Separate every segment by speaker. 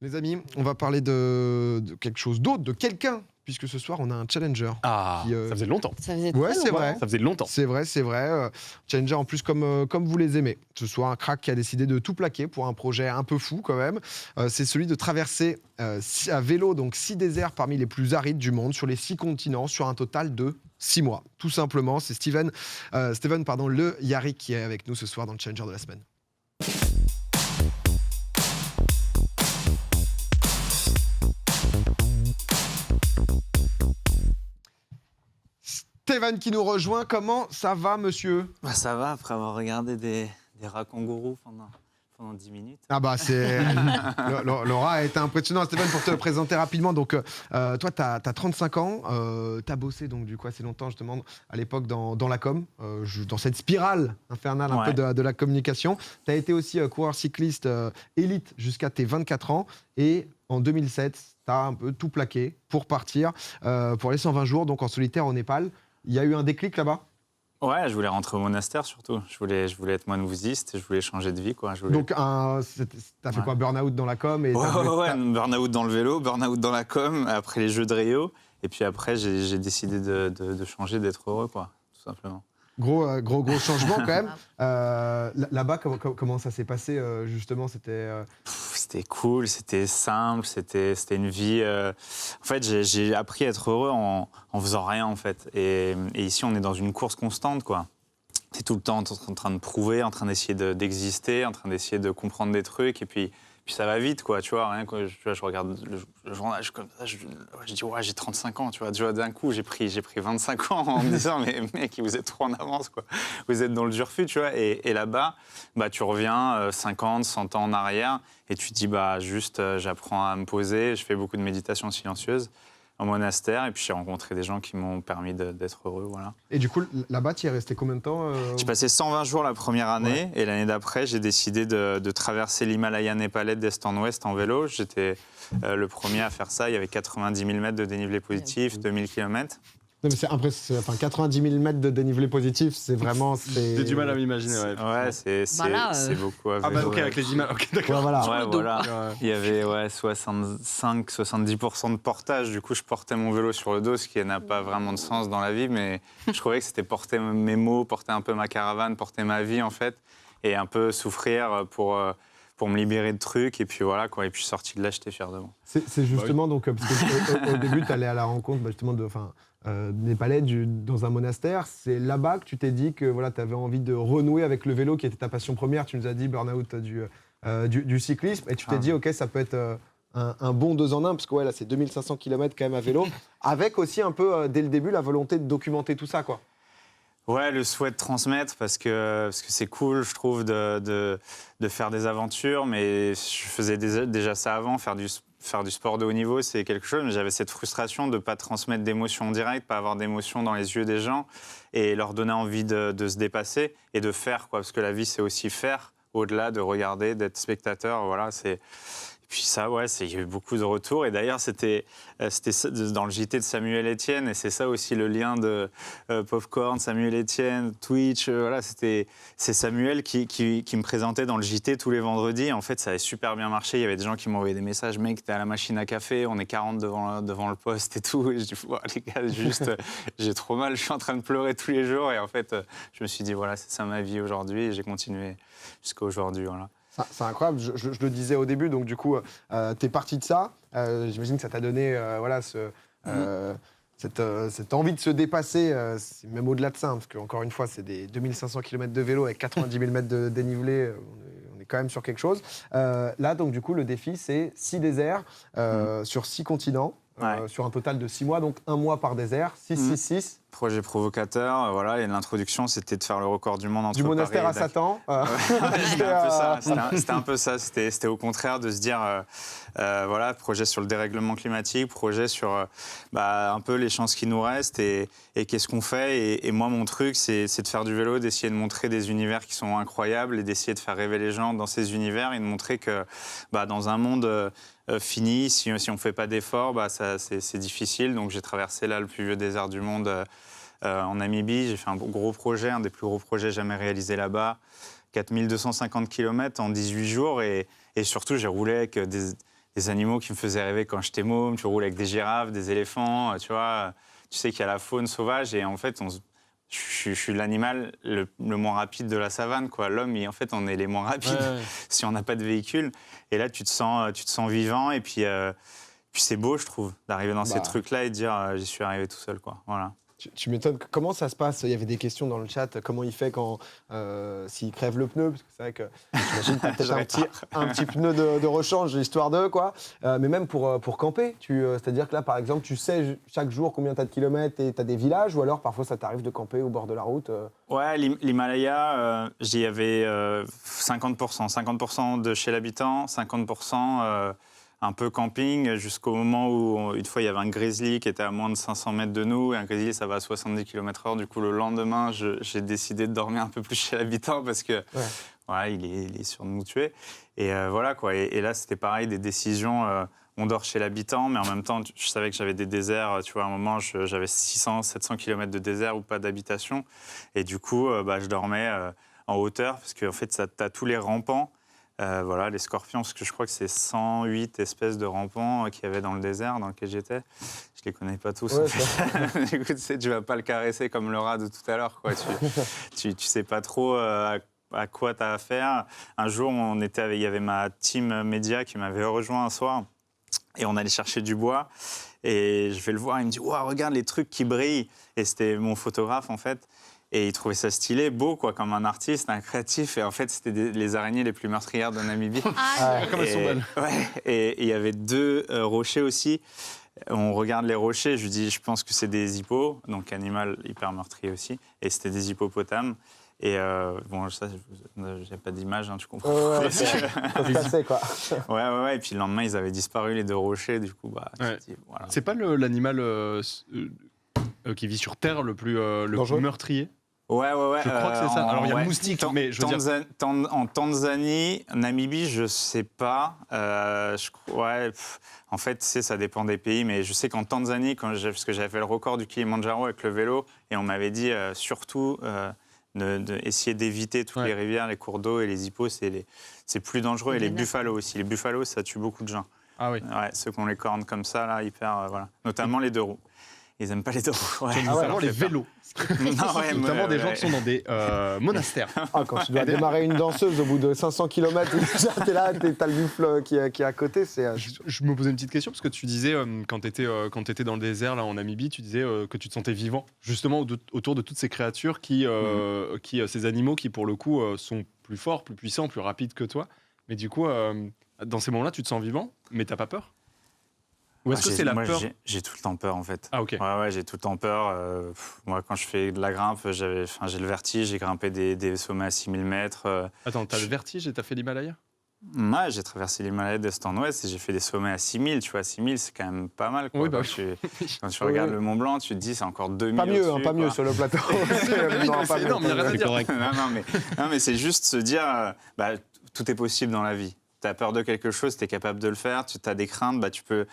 Speaker 1: Les amis, on va parler de quelque chose d'autre, de quelqu'un, puisque ce soir, on a un challenger.
Speaker 2: Ah, ça faisait longtemps.
Speaker 3: Ça faisait
Speaker 1: Ouais,
Speaker 3: très
Speaker 1: c'est
Speaker 3: longtemps.
Speaker 1: vrai.
Speaker 2: Ça faisait longtemps.
Speaker 1: C'est vrai. Challenger, en plus, comme vous les aimez. Ce soir, un crack qui a décidé de tout plaquer pour un projet un peu fou, quand même. C'est celui de traverser à vélo, donc 6 déserts parmi les plus arides du monde, sur les 6 continents, sur un total de 6 mois. Tout simplement, c'est Steven Le Yarrick qui est avec nous ce soir dans le Challenger de la semaine. Steven qui nous rejoint, comment ça va, monsieur?
Speaker 4: Bah ça va, après avoir regardé des rats kangourous pendant 10 minutes.
Speaker 1: Ah bah c'est... Laura a été impressionnant. Steven, pour te présenter rapidement, donc toi t'as 35 ans, t'as bossé donc du coup assez longtemps justement à l'époque dans la com, dans cette spirale infernale un peu de la communication. T'as été aussi coureur cycliste élite jusqu'à tes 24 ans et en 2007, t'as un peu tout plaqué pour partir, pour les 120 jours donc en solitaire au Népal. Il y a eu un déclic là-bas?
Speaker 4: Ouais, je voulais rentrer au monastère surtout. Je voulais être moine bouddhiste, je voulais changer de vie, quoi.
Speaker 1: Donc, t'as fait quoi? Burn-out dans la com et
Speaker 4: burn-out dans le vélo, burn-out dans la com, après les Jeux de Rio. Et puis après, j'ai décidé de changer, d'être heureux, quoi, tout simplement.
Speaker 1: Gros changement quand même. Là-bas, comment ça s'est passé justement?
Speaker 4: C'était cool, c'était simple, c'était une vie... En fait, j'ai appris à être heureux en faisant rien, en fait. Et ici, on est dans une course constante, quoi. T'es tout le temps en train de prouver, en train d'essayer d'exister, en train d'essayer de comprendre des trucs. Et puis ça va vite, quoi, tu vois. Rien que je regarde le journal, comme ça, je dis, ouais, j'ai 35 ans, tu vois. D'un coup, j'ai pris 25 ans en me disant, mais mec, vous êtes trop en avance, quoi. Vous êtes dans le dur fut, tu vois. Et là-bas, bah, tu reviens 50, 100 ans en arrière et tu te dis, bah, juste, j'apprends à me poser. Je fais beaucoup de méditation silencieuse en monastère et puis j'ai rencontré des gens qui m'ont permis d'être heureux, voilà.
Speaker 1: Et du coup, là-bas, tu y es resté combien de temps
Speaker 4: J'ai passé 120 jours la première année et l'année d'après, j'ai décidé de traverser l'Himalaya népalais d'est en ouest en vélo. J'étais le premier à faire ça. Il y avait 90 000 mètres de dénivelé positif, 2000 km.
Speaker 1: Non, mais c'est impressionnant. Enfin, 90 000 mètres de dénivelé positif, c'est vraiment...
Speaker 2: J'ai du mal à m'imaginer,
Speaker 4: ouais. C'est beaucoup à vélo.
Speaker 2: Ah bah ok, avec les images, ok, d'accord.
Speaker 1: Ouais, voilà.
Speaker 4: Ouais, voilà. Il y avait 65-70% de portage. Du coup, je portais mon vélo sur le dos, ce qui n'a pas vraiment de sens dans la vie, mais je trouvais que c'était porter mes mots, porter un peu ma caravane, porter ma vie, en fait, et un peu souffrir pour me libérer de trucs. Et puis voilà, quoi. Et puis sorti de là, j'étais fier de moi.
Speaker 1: C'est justement, donc, parce que, au début, tu allais à la rencontre justement Népalais dans un monastère. C'est là-bas que tu t'es dit que voilà, tu avais envie de renouer avec le vélo qui était ta passion première. Tu nous as dit burn-out du cyclisme. Et tu t'es dit, OK, ça peut être un bon 2 en 1, parce que ouais, là, c'est 2500 km quand même à vélo, avec aussi un peu, dès le début, la volonté de documenter tout ça, quoi.
Speaker 4: Ouais, le souhait de transmettre, parce que c'est cool, je trouve, de faire des aventures, mais je faisais déjà ça avant, faire du sport de haut niveau, c'est quelque chose, mais j'avais cette frustration de ne pas transmettre d'émotions en direct, pas avoir d'émotions dans les yeux des gens, et leur donner envie de se dépasser et de faire, quoi, parce que la vie, c'est aussi faire, au-delà de regarder, d'être spectateur, voilà, c'est... Et puis ça, ouais, il y a eu beaucoup de retours. Et d'ailleurs, c'était dans le JT de Samuel Etienne. Et c'est ça aussi le lien de Popcorn, Samuel Etienne, Twitch. Voilà, c'est Samuel qui me présentait dans le JT tous les vendredis. En fait, ça avait super bien marché. Il y avait des gens qui m'envoyaient des messages. Mec, t'es à la machine à café, on est 40 devant le poste et tout. Et je dis, ouais, les gars, juste, j'ai trop mal. Je suis en train de pleurer tous les jours. Et en fait, je me suis dit, voilà, c'est ça ma vie aujourd'hui. Et j'ai continué jusqu'à aujourd'hui, voilà.
Speaker 1: C'est incroyable, je le disais au début, donc du coup, t'es parti de ça. J'imagine que ça t'a donné cette envie de se dépasser, même au-delà de ça, hein, parce qu'encore une fois, c'est des 2500 km de vélo avec 90 000 mètres de dénivelé, on est quand même sur quelque chose. Là, donc du coup, le défi, c'est 6 déserts sur 6 continents, sur un total de 6 mois, donc 1 mois par désert, 6.
Speaker 4: Projet provocateur, voilà, et l'introduction, c'était de faire le record du monde entre
Speaker 1: du monastère
Speaker 4: Paris
Speaker 1: à Satan.
Speaker 4: C'était un peu ça. C'était au contraire de se dire, voilà, projet sur le dérèglement climatique, projet sur un peu les chances qui nous restent et qu'est-ce qu'on fait. Et moi, mon truc, c'est de faire du vélo, d'essayer de montrer des univers qui sont incroyables et d'essayer de faire rêver les gens dans ces univers et de montrer que dans un monde fini, si on ne fait pas d'efforts, c'est difficile. Donc j'ai traversé là le plus vieux désert du monde en Namibie. J'ai fait un gros projet, un des plus gros projets jamais réalisés là-bas. 4250 km en 18 jours et surtout j'ai roulé avec des animaux qui me faisaient rêver quand j'étais môme. Tu roules avec des girafes, des éléphants, tu vois. Tu sais qu'il y a la faune sauvage et en fait, je suis l'animal le moins rapide de la savane, quoi. L'homme, en fait, on est les moins rapides si on n'a pas de véhicule. Et là, tu te sens vivant et puis c'est beau, je trouve, d'arriver dans ces trucs-là et de dire j'y suis arrivé tout seul, quoi. Voilà.
Speaker 1: Tu m'étonnes. Comment ça se passe? Il y avait des questions dans le chat. Comment il fait quand s'il crève le pneu? Parce que c'est vrai que j'imagine que tu as peut-être un petit pneu de rechange, histoire de quoi. Mais même pour camper, c'est-à-dire que là, par exemple, tu sais chaque jour combien tu as de kilomètres et tu as des villages, ou alors parfois ça t'arrive de camper au bord de la route
Speaker 4: Ouais, l'Himalaya, j'y avais 50%. 50% de chez l'habitant, 50% un peu camping, jusqu'au moment où, une fois, il y avait un grizzly qui était à moins de 500 mètres de nous, et un grizzly, ça va à 70 km/h. Du coup, le lendemain, j'ai décidé de dormir un peu plus chez l'habitant, parce que voilà, il est sûr de nous tuer. Et voilà, quoi. Et là, c'était pareil, des décisions... on dort chez l'habitant, mais en même temps, je savais que j'avais des déserts. Tu vois, à un moment, j'avais 600, 700 km de désert ou pas d'habitation. Et du coup, je dormais en hauteur, parce qu'en fait, tu as tous les rampants. Voilà, les scorpions, parce que je crois que c'est 108 espèces de rampants qu'il y avait dans le désert dans lequel j'étais. Je les connais pas tous. Ouais, du coup, tu vas pas le caresser comme le rat de tout à l'heure, quoi. Tu sais pas trop à quoi tu as affaire. Un jour, il y avait ma team média qui m'avait rejoint un soir, et on allait chercher du bois. Et je vais le voir, il me dit « Wow, regarde les trucs qui brillent !» Et c'était mon photographe, en fait. Et il trouvait ça stylé, beau, quoi, comme un artiste, un créatif. Et en fait, c'était les araignées les plus meurtrières de Namibie.
Speaker 2: Comme elles sont belles.
Speaker 4: Ouais, et il y avait 2 rochers aussi. On regarde les rochers, je lui dis, je pense que c'est des hippos, donc animal hyper meurtrier aussi. Et c'était des hippopotames. Et bon, ça, j'ai pas d'image, hein, tu comprends.
Speaker 1: Ouais, c'est passé, quoi.
Speaker 4: Ouais. Et puis le lendemain, ils avaient disparu, les 2 rochers. Du coup,
Speaker 2: ouais.
Speaker 4: dis, voilà.
Speaker 2: C'est pas l'animal qui vit sur Terre le plus meurtrier?
Speaker 4: Ouais.
Speaker 2: Je crois que c'est ça. Alors, il y a le moustique, mais je veux dire...
Speaker 4: En Tanzanie, Namibie, je sais pas. En fait, ça dépend des pays, mais je sais qu'en Tanzanie, parce que j'avais fait le record du Kilimandjaro avec le vélo, et on m'avait dit surtout essayer d'éviter toutes les rivières, les cours d'eau, et les hippos, c'est plus dangereux. Et les buffalos aussi. Les buffalos, ça tue beaucoup de gens.
Speaker 2: Ah oui.
Speaker 4: Ouais, ceux qui ont les cornes comme ça, là, hyper... voilà. Notamment les 2 roues. Ils n'aiment pas les 2 roues. Ouais.
Speaker 2: Notamment les vélos. Notamment des gens qui sont dans des monastères.
Speaker 1: Quand tu dois démarrer une danseuse au bout de 500 km, t'es là, t'as le buffle qui est à côté.
Speaker 2: Je me posais une petite question, parce que tu disais, quand t'étais dans le désert, là, en Namibie, tu disais que tu te sentais vivant, justement autour de toutes ces créatures ces animaux qui, pour le coup, sont plus forts, plus puissants, plus rapides que toi. Mais du coup, dans ces moments-là, tu te sens vivant, mais t'as pas peur? Ou est-ce que c'est la peur?
Speaker 4: J'ai tout le temps peur, en fait.
Speaker 2: Ah, ok.
Speaker 4: Ouais, j'ai tout le temps peur. Moi, quand je fais de la grimpe, j'ai le vertige. J'ai grimpé des sommets à 6000 mètres.
Speaker 2: Attends, t'as le vertige et t'as fait l'Himalaya?
Speaker 4: Ouais, j'ai traversé l'Himalaya d'est en ouest et j'ai fait des sommets à 6000. Tu vois, 6000, c'est quand même pas mal, quoi.
Speaker 2: Oui,
Speaker 4: quand tu regardes le Mont Blanc, tu te dis, c'est encore 2000
Speaker 1: Pas mieux,
Speaker 4: au-dessus,
Speaker 1: pas mieux sur le plateau.
Speaker 2: C'est énorme, il n'y a rien à dire.
Speaker 4: Non, mais c'est juste se dire, tout est possible dans la vie. Tu as peur de quelque chose, tu es capable de le faire, tu as des craintes, tu peux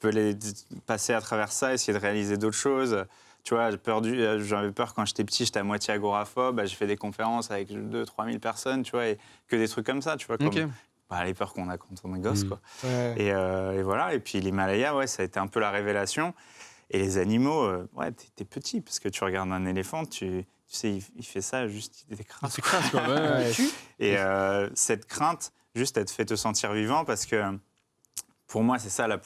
Speaker 4: les passer à travers ça, essayer de réaliser d'autres choses. Tu vois, j'avais peur quand j'étais petit, j'étais à moitié agoraphobe, j'ai fait des conférences avec 2-3 000 personnes, tu vois, et que des trucs comme ça, tu vois, comme les peurs qu'on a quand on est gosse, quoi. Ouais. Et voilà, et puis l'Himalaya, ça a été un peu la révélation. Et les animaux, t'es petit, parce que tu regardes un éléphant, tu sais, il fait ça, juste il t'écrase.
Speaker 2: C'est crasse, quoi.
Speaker 4: Et cette crainte, juste, elle te fait te sentir vivant, parce que pour moi, c'est ça le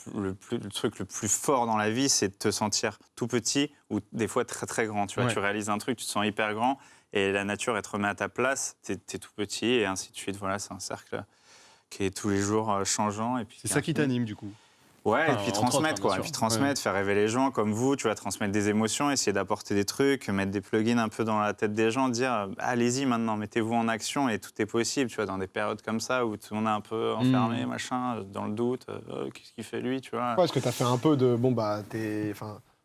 Speaker 4: truc le plus fort dans la vie, c'est de te sentir tout petit ou des fois très très grand. Tu vois, tu réalises un truc, tu te sens hyper grand et la nature, elle te remet à ta place, t'es tout petit et ainsi de suite. Voilà, c'est un cercle qui est tous les jours changeant.
Speaker 2: C'est ça qui t'anime, du coup?
Speaker 4: Ouais, et puis transmettre, quoi. Et puis transmettre, faire rêver les gens comme vous, tu vas transmettre des émotions, essayer d'apporter des trucs, mettre des plugins un peu dans la tête des gens, dire allez-y maintenant, mettez-vous en action et tout est possible, tu vois, dans des périodes comme ça où tout le monde est un peu enfermé, machin, dans le doute, qu'est-ce qu'il fait lui, tu vois.
Speaker 1: Parce que t'as fait un peu de,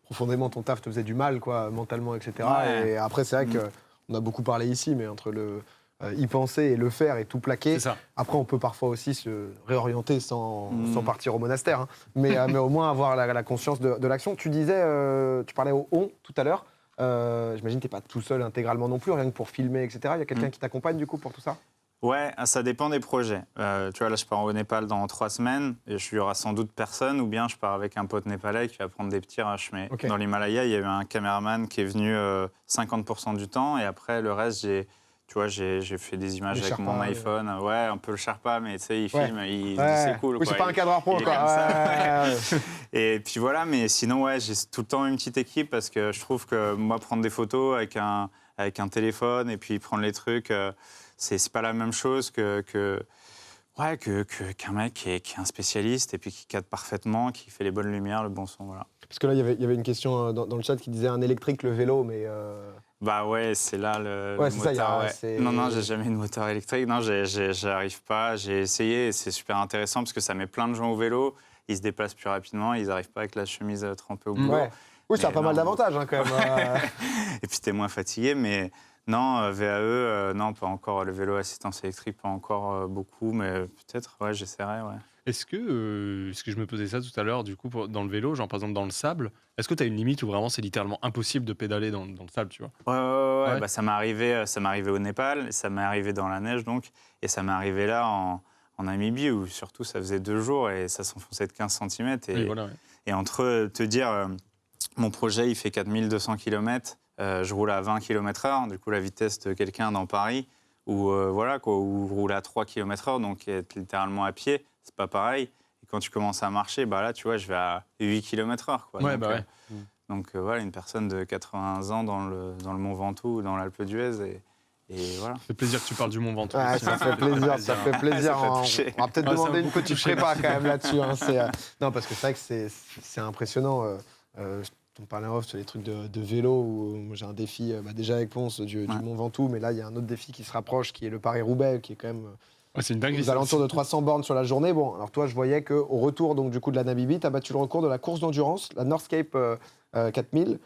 Speaker 1: profondément ton taf te faisait du mal, quoi, mentalement, etc. Ouais. Et après, c'est vrai qu'on a beaucoup parlé ici, mais entre y penser et le faire et tout plaquer. Après, on peut parfois aussi se réorienter sans partir au monastère, hein. mais au moins avoir la conscience de l'action. Tu disais, tu parlais au on tout à l'heure. J'imagine que tu n'es pas tout seul intégralement non plus, rien que pour filmer, etc. Il y a quelqu'un qui t'accompagne du coup pour tout ça?
Speaker 4: Ouais, ça dépend des projets. Tu vois, là, je pars au Népal dans 3 semaines et il y aura sans doute personne, ou bien je pars avec un pote népalais qui va prendre des petits rushs. Mais
Speaker 1: Ok.
Speaker 4: dans l'Himalaya, il y a eu un caméraman qui est venu 50% du temps et après, le reste, j'ai fait des images
Speaker 1: Le
Speaker 4: avec mon
Speaker 1: Sherpa,
Speaker 4: iPhone. Ouais, un peu le Sherpa, mais tu sais, il
Speaker 1: Ouais.
Speaker 4: filme, il dit
Speaker 1: Ouais.
Speaker 4: c'est cool.
Speaker 1: Oui,
Speaker 4: quoi.
Speaker 1: c'est pas un cadreur pro,
Speaker 4: il est
Speaker 1: quoi.
Speaker 4: comme ça.
Speaker 1: Ouais.
Speaker 4: Et puis voilà, mais sinon, ouais, j'ai tout le temps une petite équipe parce que je trouve que moi, prendre des photos avec un téléphone et puis prendre les trucs, c'est pas la même chose qu'un mec qui est un spécialiste et puis qui cadre parfaitement, qui fait les bonnes lumières, le bon son, voilà.
Speaker 1: Parce que là, il y avait une question dans le chat qui disait un électrique, le vélo, mais...
Speaker 4: Bah ouais, c'est là le
Speaker 1: Ouais, c'est ça,
Speaker 4: moteur. Ouais.
Speaker 1: c'est-
Speaker 4: Non, j'ai jamais eu de moteur électrique. Non, j'arrive pas. J'ai essayé et c'est super intéressant parce que ça met plein de gens au vélo. Ils se déplacent plus rapidement. Ils n'arrivent pas avec la chemise trempée au boulot.
Speaker 1: Ouais. Oui, ça a
Speaker 4: Mais
Speaker 1: pas mal
Speaker 4: non.
Speaker 1: d'avantages, hein, quand même.
Speaker 4: Et puis t'es moins fatigué, mais non, VAE, non, pas encore. Le vélo assistance électrique, pas encore beaucoup, mais peut-être, ouais, j'essaierai, ouais.
Speaker 2: Est-ce que je me posais ça tout à l'heure, du coup, dans le vélo, genre par exemple dans le sable, est-ce que tu as une limite où vraiment c'est littéralement impossible de pédaler dans le sable, tu vois?
Speaker 4: Ouais.
Speaker 2: Ouais.
Speaker 4: Bah, ça m'est arrivé au Népal, ça m'est arrivé dans la neige, donc, et ça m'est arrivé là en Namibie, où surtout ça faisait 2 jours et ça s'enfonçait de 15 cm.
Speaker 2: Oui, voilà, ouais.
Speaker 4: Et entre te dire, mon projet, il fait 4200 km, je roule à 20 km/h, du coup, la vitesse de quelqu'un dans Paris, ou voilà, quoi, ou roule à 3 km/h, donc être littéralement à pied, c'est pas pareil. Et quand tu commences à marcher, bah là, tu vois, je vais à 8 km/h. Quoi.
Speaker 2: Ouais,
Speaker 4: donc,
Speaker 2: bah ouais.
Speaker 4: donc voilà, une personne de 80 ans dans le Mont Ventoux ou dans l'Alpe d'Huez, et voilà.
Speaker 2: Ça fait plaisir que tu parles du Mont Ventoux.
Speaker 1: Ouais, ça fait plaisir, ça fait plaisir.
Speaker 4: Ça fait
Speaker 1: On
Speaker 4: toucher.
Speaker 1: va peut-être
Speaker 2: Ah, ça
Speaker 1: demander
Speaker 2: m'a
Speaker 1: une
Speaker 2: beaucoup
Speaker 1: petite
Speaker 2: touché,
Speaker 1: prépa
Speaker 2: merci.
Speaker 1: quand même là-dessus. Hein, non, parce que c'est vrai que c'est impressionnant. On parlait en off sur les trucs de vélo où moi, j'ai un défi déjà avec Ponce du Mont Ventoux, mais là il y a un autre défi qui se rapproche qui est le Paris-Roubaix, qui est quand même
Speaker 2: Ouais, c'est une dinguerie.
Speaker 1: aux alentours de 300 bornes sur la journée. Bon, alors toi, je voyais qu'au retour donc, du coup, de la Namibie, tu as battu le record de la course d'endurance, la Northscape 4000.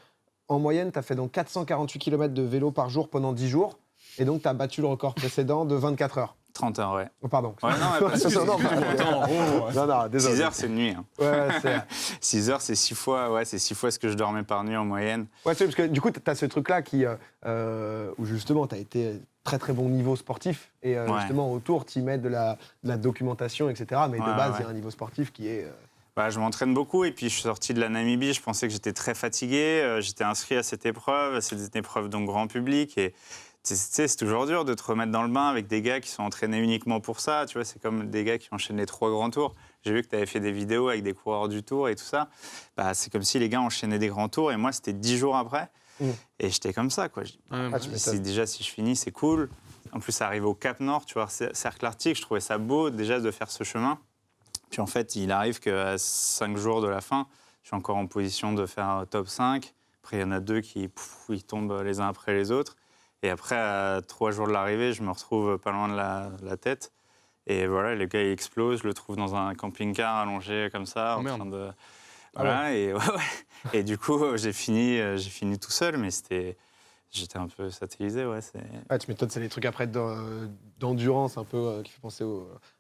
Speaker 1: En moyenne, tu as fait donc 448 km de vélo par jour pendant 10 jours. Et donc, tu as battu le record précédent de 24 heures.
Speaker 4: 30 heures, ouais.
Speaker 1: Oh, pardon.
Speaker 4: Ouais, non, mais parce que
Speaker 1: Non, désolé.
Speaker 4: 6 heures, c'est une nuit. Hein.
Speaker 1: Ouais, c'est...
Speaker 4: 6 heures, c'est 6 fois, c'est 6 fois ce que je dormais par nuit en moyenne.
Speaker 1: Ouais, parce que du coup, tu as ce truc-là où justement, tu as été très très bon niveau sportif. Et justement, autour, tu y mets de la documentation, etc. Mais de base, il y a un niveau sportif qui est...
Speaker 4: Bah, je m'entraîne beaucoup et puis je suis sorti de la Namibie, je pensais que j'étais très fatigué. J'étais inscrit à cette épreuve, c'est une épreuve donc grand public. Et c'est toujours dur de te remettre dans le bain avec des gars qui sont entraînés uniquement pour ça. Tu vois, c'est comme des gars qui enchaînent les 3 grands tours. J'ai vu que tu avais fait des vidéos avec des coureurs du Tour et tout ça. Bah, c'est comme si les gars enchaînaient des grands tours et moi, c'était 10 jours après. Et j'étais comme ça, quoi. Déjà, si je finis, c'est cool. En plus, ça arrive au Cap Nord, tu vois, cercle arctique. Je trouvais ça beau déjà de faire ce chemin. Puis en fait, il arrive qu'à 5 jours de la fin, je suis encore en position de faire un top 5. Après, il y en a 2 qui ils tombent les uns après les autres. Et après, à 3 jours de l'arrivée, je me retrouve pas loin de la tête. Et voilà, le gars, il explose. Je le trouve dans un camping-car allongé comme ça, en train de... Voilà, et du coup, j'ai fini tout seul, mais j'étais un peu satellisé, ouais.
Speaker 1: Ouais, tu m'étonnes, c'est des trucs après d'endurance un peu qui fait penser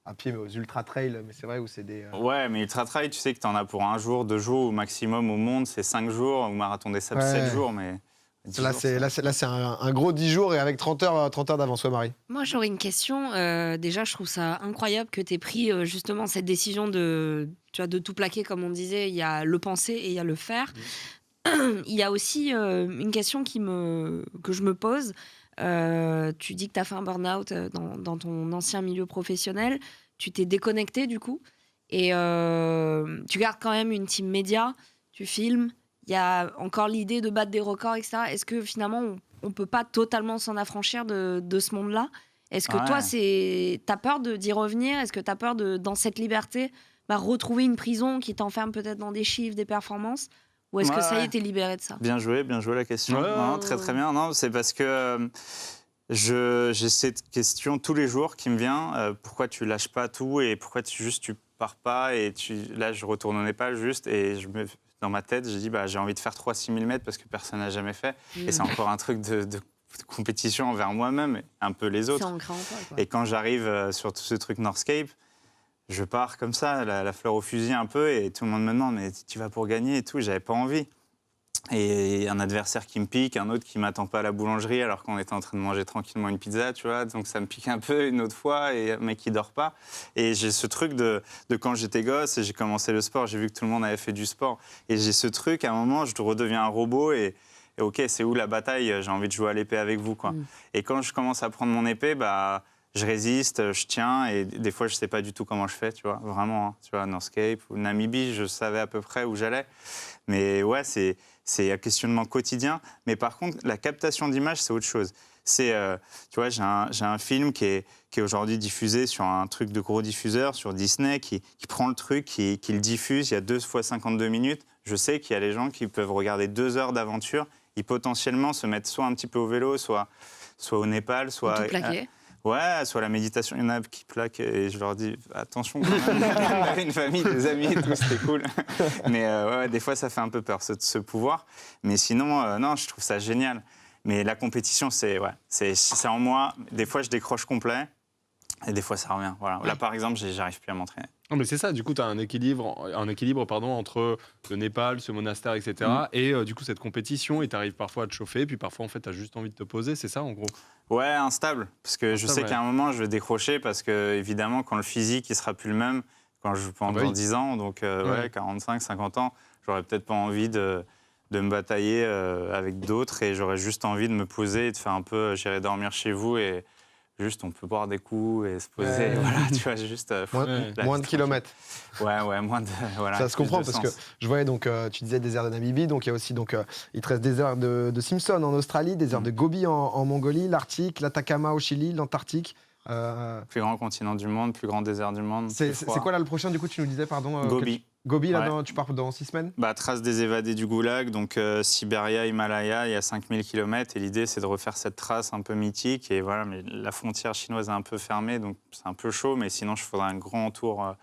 Speaker 1: à pied, mais aux ultra-trails. Mais c'est vrai où c'est des...
Speaker 4: Ouais, mais ultra-trail, tu sais que tu en as pour 1 jour, 2 jours au maximum au monde. C'est 5 jours, ou marathon des sables, 7 jours, mais...
Speaker 1: Là, c'est un gros 10 jours et avec 30 heures d'avance, ouais, Marie.
Speaker 3: Moi, j'aurais une question. Déjà, je trouve ça incroyable que tu aies pris justement cette décision de tout plaquer, comme on disait. Il y a le penser et il y a le faire. Il y a aussi une question que je me pose. Tu dis que tu as fait un burn-out dans ton ancien milieu professionnel. Tu t'es déconnecté, du coup. Et tu gardes quand même une team média. Tu filmes. Il y a encore l'idée de battre des records, etc. Est-ce que finalement, on ne peut pas totalement s'en affranchir de ce monde-là? Est-ce que toi, tu as peur d'y revenir? Est-ce que tu as peur dans cette liberté, retrouver une prison qui t'enferme peut-être dans des chiffres, des performances? Ou est-ce que ça y est, t'es libéré de ça?
Speaker 4: Bien joué la question. Non, très très bien. Non, c'est parce que j'ai cette question tous les jours qui me vient. Pourquoi tu lâches pas tout et pourquoi tu pars pas? Et là, je retourne au Népal juste et dans ma tête, j'ai dit j'ai envie de faire 3-6 000 mètres parce que personne n'a jamais fait. Et c'est encore un truc de compétition envers moi-même et un peu les autres.
Speaker 3: C'est ancré en toi, quoi.
Speaker 4: Et quand j'arrive sur tout ce truc Northscape, je pars comme ça, la fleur au fusil un peu, et tout le monde me demande mais tu vas pour gagner et tout. J'avais pas envie. Et un adversaire qui me pique, un autre qui m'attend pas à la boulangerie alors qu'on était en train de manger tranquillement une pizza, tu vois. Donc ça me pique un peu une autre fois, et un mec qui dort pas. Et j'ai ce truc de quand j'étais gosse et j'ai commencé le sport, j'ai vu que tout le monde avait fait du sport. Et j'ai ce truc, à un moment, je redeviens un robot et ok, c'est où la bataille? J'ai envie de jouer à l'épée avec vous, quoi. Et quand je commence à prendre mon épée, bah, je résiste, je tiens, et des fois, je sais pas du tout comment je fais, tu vois, vraiment. Hein. Tu vois, Northcape ou Namibie, je savais à peu près où j'allais. Mais ouais, c'est un questionnement quotidien. Mais par contre, la captation d'image, c'est autre chose. Tu vois, j'ai un film qui est aujourd'hui diffusé sur un truc de gros diffuseur, sur Disney, qui prend le truc, qui le diffuse. Il y a 2 fois 52 minutes. Je sais qu'il y a les gens qui peuvent regarder 2 heures d'aventure et potentiellement se mettre soit un petit peu au vélo, soit au Népal, soit...
Speaker 3: Tout plaqué.
Speaker 4: Ouais, soit la méditation. Il y en a qui plaquent et je leur dis attention quand même. On avait une famille, des amis et tout, c'était cool. Mais ouais, des fois, ça fait un peu peur, ce pouvoir. Mais sinon, non, je trouve ça génial. Mais la compétition, c'est en moi. Des fois, je décroche complet et des fois, ça revient. Voilà. Là, par exemple, j'arrive plus à m'entraîner.
Speaker 2: Non, mais c'est ça, du coup, tu as un équilibre entre le Népal, ce monastère, etc. Et du coup, cette compétition, et tu arrives parfois à te chauffer, puis parfois, en fait, tu as juste envie de te poser, c'est ça, en gros?
Speaker 4: Ouais, instable. Parce que je sais
Speaker 2: ouais.
Speaker 4: qu'à un moment, je vais décrocher, parce que, évidemment, quand le physique, il sera plus le même, quand je pendant
Speaker 2: oui.
Speaker 4: 10 ans, donc ouais, 45, 50 ans, j'aurais peut-être pas envie de me batailler avec d'autres, et j'aurais juste envie de me poser et de faire un peu, j'irai dormir chez vous, et juste, on peut boire des coups et se poser.
Speaker 1: Ouais.
Speaker 4: Voilà, tu vois, juste.
Speaker 1: Moins de kilomètres.
Speaker 4: Ouais, moins de. Voilà,
Speaker 1: Ça se comprend
Speaker 4: plus de
Speaker 1: parce que
Speaker 4: sens.
Speaker 1: je voyais donc tu disais désert de Namibie, donc il y a aussi il te reste des désert de Simpson en Australie, désert de Gobi en Mongolie, l'Arctique, l'Atacama au Chili, l'Antarctique.
Speaker 4: Plus grand continent du monde, plus grand désert du monde.
Speaker 1: C'est
Speaker 4: plus froid.
Speaker 1: quoi là le prochain du coup tu nous disais pardon
Speaker 4: Gobi.
Speaker 1: Gobi là
Speaker 4: Ouais.
Speaker 1: tu pars dans 6 semaines.
Speaker 4: Bah, trace des évadés du Goulag, donc Sibéria, Himalaya, il y a 5000 km, et l'idée c'est de refaire cette trace un peu mythique, et voilà, mais la frontière chinoise est un peu fermée, donc c'est un peu chaud, mais sinon je ferai un grand tour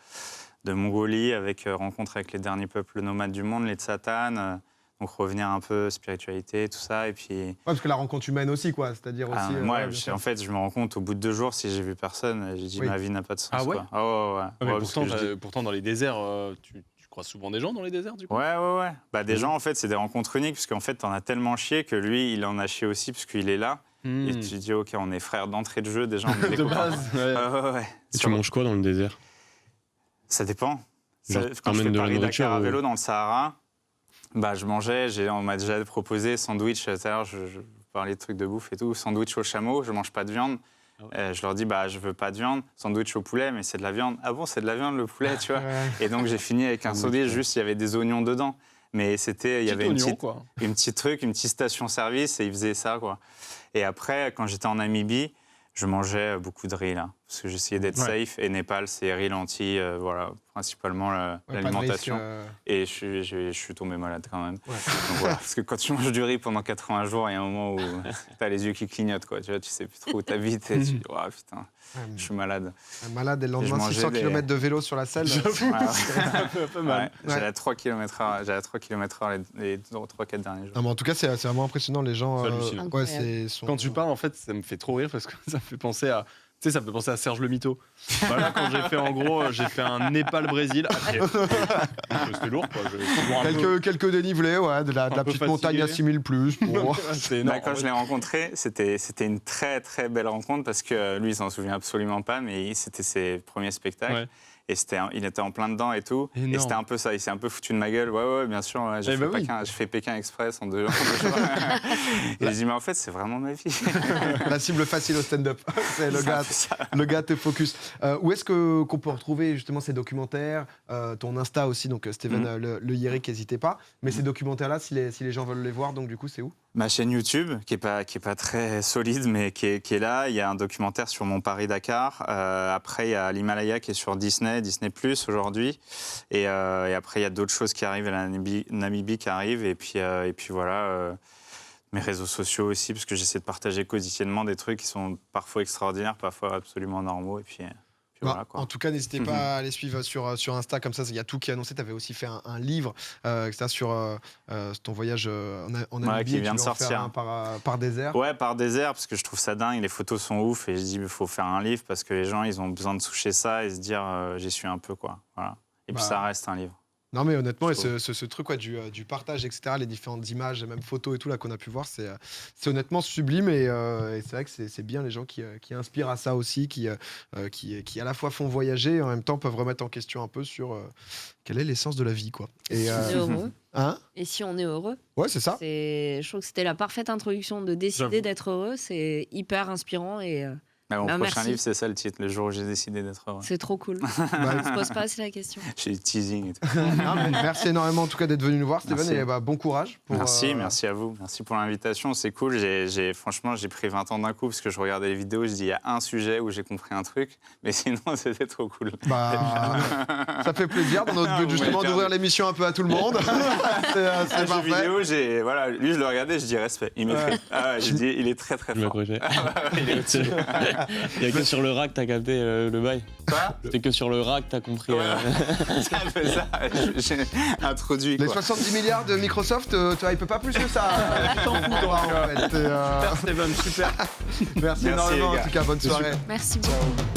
Speaker 4: de Mongolie avec rencontre avec les derniers peuples nomades du monde, les Tsatanes, donc revenir un peu spiritualité, tout ça, et puis...
Speaker 1: Ouais, parce que la rencontre humaine aussi quoi, c'est-à-dire aussi.
Speaker 4: moi,
Speaker 1: ouais, bien sûr.
Speaker 4: en fait, je me rends compte au bout de 2 jours, si j'ai vu personne, j'ai dit
Speaker 1: Oui.
Speaker 4: ma vie n'a pas de sens.
Speaker 2: Ah ouais?
Speaker 4: Quoi. Ah ouais.
Speaker 2: Mais
Speaker 4: Ouais, parce que je dis-
Speaker 2: pourtant, dans les déserts, tu croises souvent des gens dans les déserts, du coup?
Speaker 4: Ouais. Bah, des gens, en fait, c'est des rencontres uniques, parce qu'en fait, t'en as tellement chié que lui, il en a chié aussi, parce qu'il est là. Et tu te dis, OK, on est frères d'entrée de jeu, déjà, on est des
Speaker 2: De
Speaker 4: copains.
Speaker 2: base, ouais.
Speaker 4: Ouais.
Speaker 5: Et tu manges quoi dans le désert?
Speaker 4: Ça dépend.
Speaker 5: Genre,
Speaker 4: Quand je
Speaker 5: t'emmènes
Speaker 4: fais
Speaker 5: de la
Speaker 4: Paris-Dakar
Speaker 5: nourriture
Speaker 4: à
Speaker 5: ou-
Speaker 4: vélo dans le Sahara, bah, je mangeais, on m'a déjà proposé sandwich, tout à l'heure, je parlais de trucs de bouffe et tout, sandwich au chameau, je mange pas de viande. Je leur dis, bah, je veux pas de viande, sandwich au poulet, mais c'est de la viande. Ah bon, c'est de la viande le poulet, tu vois.
Speaker 1: Ouais.
Speaker 4: Et donc j'ai fini avec un sandwich, juste il y avait des oignons dedans. Mais il y avait une petite station-service, et ils faisaient ça, quoi. Et après, quand j'étais en Namibie, je mangeais beaucoup de riz, là, parce que j'essayais d'être safe. Et Népal, c'est riz, lentilles, voilà, principalement
Speaker 1: Pas de
Speaker 4: l'alimentation.
Speaker 1: risque,
Speaker 4: Et je suis tombé malade quand même.
Speaker 1: Ouais.
Speaker 4: Donc, voilà, parce que quand tu manges du riz pendant 80 jours, il y a un moment où tu as les yeux qui clignotent, quoi. Tu vois, tu sais plus trop où t'habites, et tu dis, oh, putain, je suis malade.
Speaker 1: Malade et le lendemain
Speaker 4: Je mangeais
Speaker 1: 600
Speaker 4: des-
Speaker 1: km de vélo sur la selle.
Speaker 2: Un peu mal.
Speaker 4: J'allais à 3 km/h les 3-4 derniers jours.
Speaker 1: Non, mais en tout cas, c'est vraiment impressionnant. Les gens.
Speaker 2: C'est hallucinant.
Speaker 1: Ouais,
Speaker 2: Quand tu parles, en fait, ça me fait trop rire parce que ça me fait penser à. Tu sais, ça me fait penser à Serge le Mito. Voilà, quand j'ai fait, en gros, j'ai fait un Népal-Brésil. C'était lourd, quoi.
Speaker 1: Quelques dénivelés, ouais, de la
Speaker 2: peu
Speaker 1: petite
Speaker 2: fatigué.
Speaker 1: montagne à 6000 plus. Bon.
Speaker 2: C'est
Speaker 4: Bah,
Speaker 2: énorme.
Speaker 4: quand je l'ai rencontré, c'était une très très belle rencontre, parce que lui, il s'en souvient absolument pas, mais c'était ses premiers spectacles.
Speaker 2: Ouais.
Speaker 4: Et il était en plein dedans et tout.
Speaker 2: Énorme.
Speaker 4: Et c'était un peu ça. Il s'est un peu foutu de ma gueule. Ouais, bien sûr. Ouais, j'ai fait Pékin Express en 2 jours. Et j'ai dit, mais en fait, c'est vraiment ma vie.
Speaker 1: La cible facile au stand-up. C'est le
Speaker 4: C'est un
Speaker 1: gars.
Speaker 4: peu ça.
Speaker 1: Le gars te focus. Où est-ce qu'on peut retrouver justement ces documentaires, ton Insta aussi, donc Steven le Yerick, n'hésitez pas. Mais ces documentaires-là, si les gens veulent les voir, donc du coup, c'est où?
Speaker 4: Ma chaîne YouTube, qui est pas très solide, mais qui est là. Il y a un documentaire sur mon Paris-Dakar. Après, il y a l'Himalaya qui est sur Disney Plus aujourd'hui. Et après, il y a d'autres choses qui arrivent, la Namibie qui arrive. Et puis voilà, mes réseaux sociaux aussi, parce que j'essaie de partager quotidiennement des trucs qui sont parfois extraordinaires, parfois absolument normaux. Et puis voilà, quoi.
Speaker 1: En tout cas, n'hésitez pas à les suivre sur Insta, comme ça, il y a tout qui est annoncé. Tu avais aussi fait un livre sur ton voyage en Namibie.
Speaker 4: qui vient
Speaker 1: tu
Speaker 4: de
Speaker 1: veux en faire
Speaker 4: sortir.
Speaker 1: un par désert.
Speaker 4: Ouais, par désert, parce que je trouve ça dingue, les photos sont ouf, et je dis, il faut faire un livre, parce que les gens, ils ont besoin de toucher ça et se dire, j'y suis un peu, quoi. Voilà. Et puis ça reste un livre.
Speaker 1: Non mais honnêtement, et
Speaker 4: Je
Speaker 1: ce truc du partage, etc., les différentes images, et même photos et tout là qu'on a pu voir, c'est honnêtement sublime et c'est vrai que c'est bien les gens qui inspirent à ça aussi, qui à la fois font voyager et en même temps peuvent remettre en question un peu sur quelle est l'essence de la vie, quoi. Et,
Speaker 3: Si on est heureux.
Speaker 1: hein
Speaker 3: Et si on est heureux,
Speaker 1: ouais, c'est ça.
Speaker 3: je trouve que c'était la parfaite introduction de décider
Speaker 2: J'avoue.
Speaker 3: d'être heureux. C'est hyper inspirant et
Speaker 4: Mon prochain
Speaker 3: merci.
Speaker 4: livre, c'est ça le titre, le jour où j'ai décidé d'être heureux.
Speaker 3: c'est trop cool.
Speaker 1: Bah,
Speaker 3: On se pose pas assez la question.
Speaker 4: J'ai du teasing et tout.
Speaker 1: non, mais merci énormément en tout cas d'être venu nous voir, Steven,
Speaker 4: Merci.
Speaker 1: et bon courage. Pour,
Speaker 4: Merci à vous. Merci pour l'invitation, c'est cool. Franchement, j'ai pris 20 ans d'un coup parce que je regardais les vidéos, je dis il y a un sujet où j'ai compris un truc, mais sinon c'était trop cool.
Speaker 1: Bah, ça fait plaisir dans notre but
Speaker 4: Vous
Speaker 1: justement
Speaker 4: m'avez
Speaker 1: d'ouvrir
Speaker 4: perdu.
Speaker 1: l'émission un peu à tout le monde. c'est
Speaker 4: Un jeu
Speaker 1: parfait.
Speaker 4: vidéo, lui je le regardais, je dis respect. Il maîtrise. Je dis il est très très
Speaker 5: Je
Speaker 4: fort.
Speaker 5: m'accrochais.
Speaker 4: Il est au-dessus.
Speaker 5: Il y a que sur le rack t'as capté le bail.
Speaker 4: Quoi
Speaker 5: C'était que sur le rack t'as compris.
Speaker 4: C'est un peu ça. J'ai introduit
Speaker 1: Les
Speaker 4: quoi.
Speaker 1: 70 milliards de Microsoft, tu vois, il peut pas plus que ça. Tu t'en fous, toi, en fait.
Speaker 2: Super Steven, super.
Speaker 1: Merci
Speaker 4: Merci,
Speaker 1: énormément,
Speaker 4: les
Speaker 1: en
Speaker 4: gars.
Speaker 1: tout cas, bonne
Speaker 2: C'est
Speaker 1: soirée.
Speaker 3: Merci beaucoup.